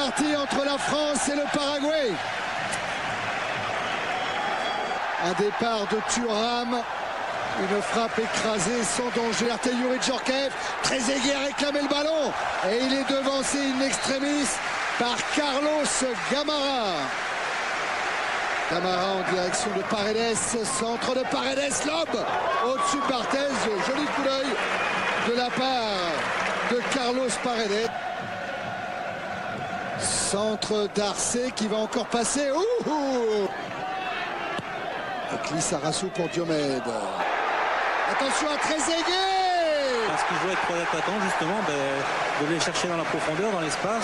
partie entre la France et le Paraguay. Un départ de Thuram. Une frappe écrasée sans danger. Yuri Djorkaeff, très aigué, a réclamé le ballon. Et il est devancé in extremis par Carlos Gamara. Gamara en direction de Paredes. Centre de Paredes, lob au-dessus de Barthez. Joli coup d'œil de la part de Carlos Paredes. Centre d'Arcé qui va encore passer. Avec Lissarassou pour Diomède. Attention à Trezeguet. Parce qu'il doit être trop attaquant justement, de les chercher dans la profondeur, dans l'espace,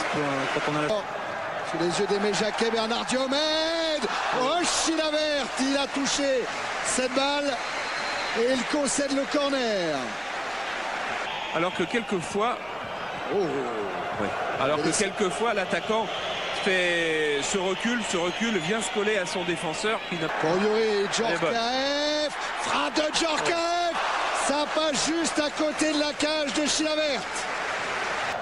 quand on a la... Sous les yeux d'Aimé Jacquet, Bernard Diomède. Oh, Chilavert, il a touché cette balle et il concède le corner. Alors que quelquefois, l'attaquant fait ce recul, vient se coller à son défenseur. Pour Yuri Djorkaeff, frappe de Djorkaeff, ça passe juste à côté de la cage de Chilavert.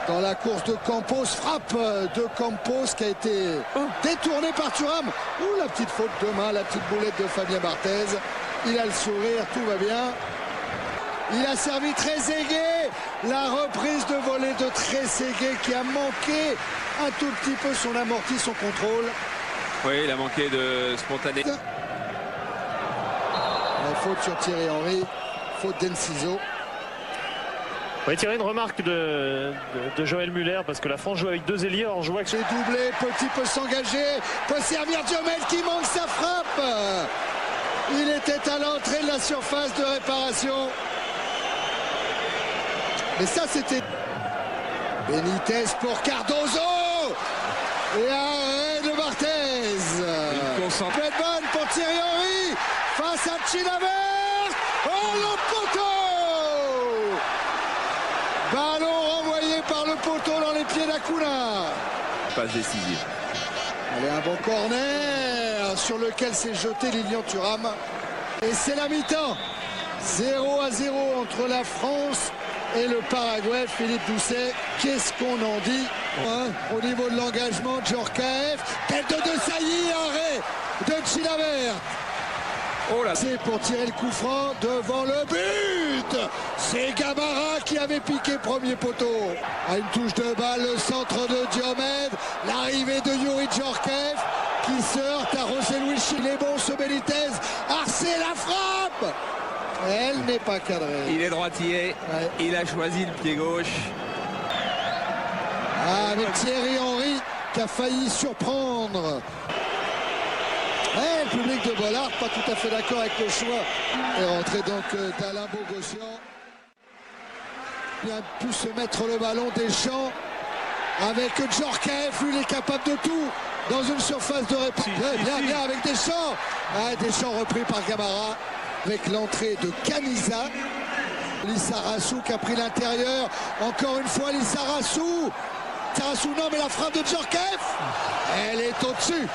Dans la course de Campos, frappe de Campos qui a été détournée par Thuram. La petite faute de main, la petite boulette de Fabien Barthez. Il a le sourire, tout va bien. Il a servi Trezeguet. La reprise de volée de Trezeguet qui a manqué un tout petit peu son amorti, son contrôle. Oui, il a manqué de spontané. Faute sur Thierry Henry, faute d'Enciso. Oui, Thierry, une remarque de Joël Muller, parce que la France joue avec deux ailiers. Alors je vois que c'est doublé, Petit peut s'engager, peut servir Diomède qui manque sa frappe. Il était à l'entrée de la surface de réparation. Mais ça, c'était Benitez pour Cardozo. Et arrêt de Barthez. Bedman pour Thierry Henry face à Chilavert. Oh, le poteau. Ballon renvoyé par le poteau dans les pieds d'Acuna. Passe décisive. Allez, un bon corner sur lequel s'est jeté Lilian Thuram. Et c'est la mi-temps. 0-0 entre la France et le Paraguay. Philippe Doucet, qu'est-ce qu'on en dit au niveau de l'engagement? Djorkaeff, tête de Desailly, arrêt de Chilavert. C'est pour tirer le coup franc devant le but. C'est Gamara qui avait piqué premier poteau. À une touche de balle, le centre de Diomède. L'arrivée de Yuri Djorkaeff qui se heurte à José Luis. Il est bon ce Benitez. Arcé la frappe. Elle n'est pas cadrée. Il est droitier. Ouais. Il a choisi le pied gauche. Avec Thierry Henry qui a failli surprendre. Le public de Bollard, pas tout à fait d'accord avec le choix. Et rentré donc d'Alain Bogossian. Il a pu se mettre le ballon Deschamps avec Djorkaeff. Lui, il est capable de tout dans une surface de réponse. Bien avec Deschamps. Deschamps repris par Gamara avec l'entrée de Caniza. Lissarassou qui a pris l'intérieur. Encore une fois, Lissarassou. Non, mais la frappe de Djorkaeff, elle est au-dessus.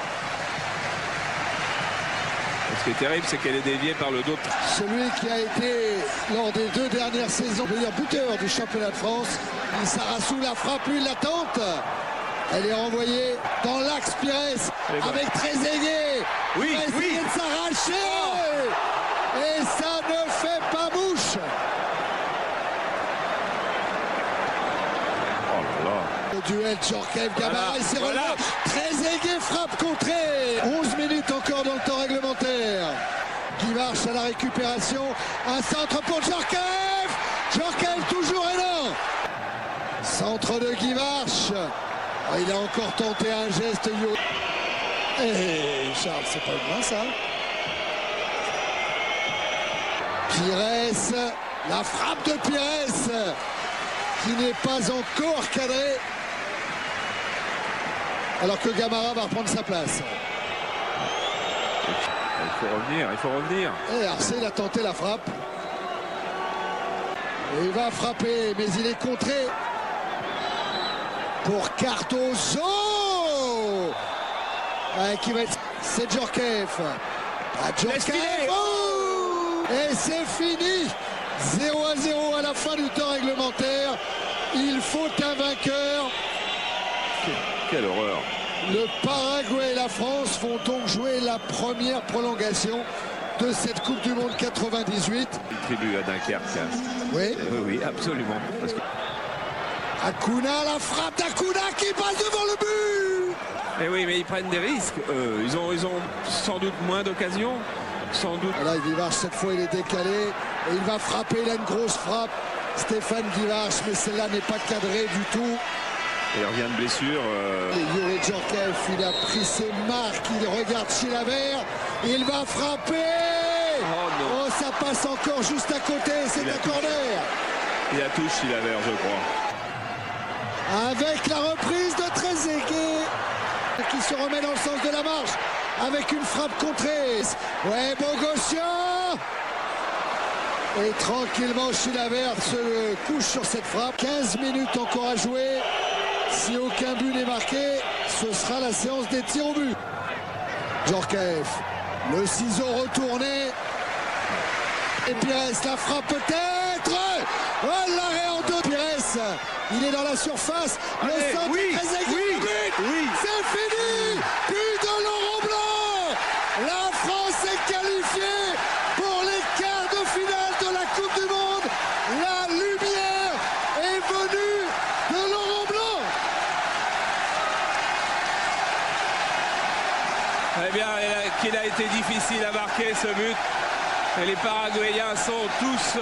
Ce qui est terrible, c'est qu'elle est déviée par le dos. Celui qui a été, lors des 2 dernières saisons, le meilleur buteur du championnat de France. Lissarassou la frappe, lui, il la tente. Elle est renvoyée dans l'axe Pires avec Trezeguet. Oui, il va essayer de s'arracher. Et ça ne fait pas bouche. Le duel Djorkaeff-Gamara, il s'est relevé. Trezeguet frappe contrée. 11 minutes encore dans le temps réglementaire. Guivarch à la récupération. Un centre pour Djorkaeff. Djorkaeff toujours énorme. Centre de Guivarch. Il a encore tenté un geste. Et Charles, c'est pas bien ça. Pires. La frappe de Pires qui n'est pas encore cadrée. Alors que Gamara va reprendre sa place. Il faut revenir. Et Arcé, il a tenté la frappe. Et il va frapper, mais il est contré. Pour Cardozo. Qui va être... C'est Djorkaeff. Djorkaeff. Et c'est fini. 0-0 à la fin du temps réglementaire. Il faut un vainqueur. Quelle horreur. Le Paraguay et la France vont donc jouer la première prolongation de cette Coupe du Monde 98. Il tribue à Dunkerque. Oui. Oui, absolument. Parce que... Acuna, la frappe d'Acuna qui passe devant le but. Mais oui, mais ils prennent des risques. Ils ont sans doute moins d'occasions. Sans doute. Là, Guivarch, cette fois, il est décalé. Et il va frapper. Il a une grosse frappe. Stéphane Guivarch, mais celle-là n'est pas cadrée du tout. Il revient de blessure. Et Youri Djorkaeff, il a pris ses marques. Il regarde Chilavert. Il va frapper. Oh non. Oh, ça passe encore juste à côté. C'est un corner. Il a touché Chilavert, je crois. Avec la reprise de Trezeguet qui se remet dans le sens de la marche avec une frappe contrée. Ouais, Bogossian. Et tranquillement, Chilavert se couche sur cette frappe. 15 minutes encore à jouer. Si aucun but n'est marqué, ce sera la séance des tirs au but. Djorkaeff, le ciseau retourné. Et Pires, la frappe peut-être. Oh, l'arrêt en deux. Pires, il est dans la surface. Allez, le centre oui, Trezeguet, oui, le but. oui. C'est fini. But de Laurent Blanc. La France est qualifiée pour les quarts de finale de la Coupe du Monde. La lumière est venue de Laurent Blanc. Eh bien, qu'il a été difficile à marquer ce but. Et les Paraguayens sont tous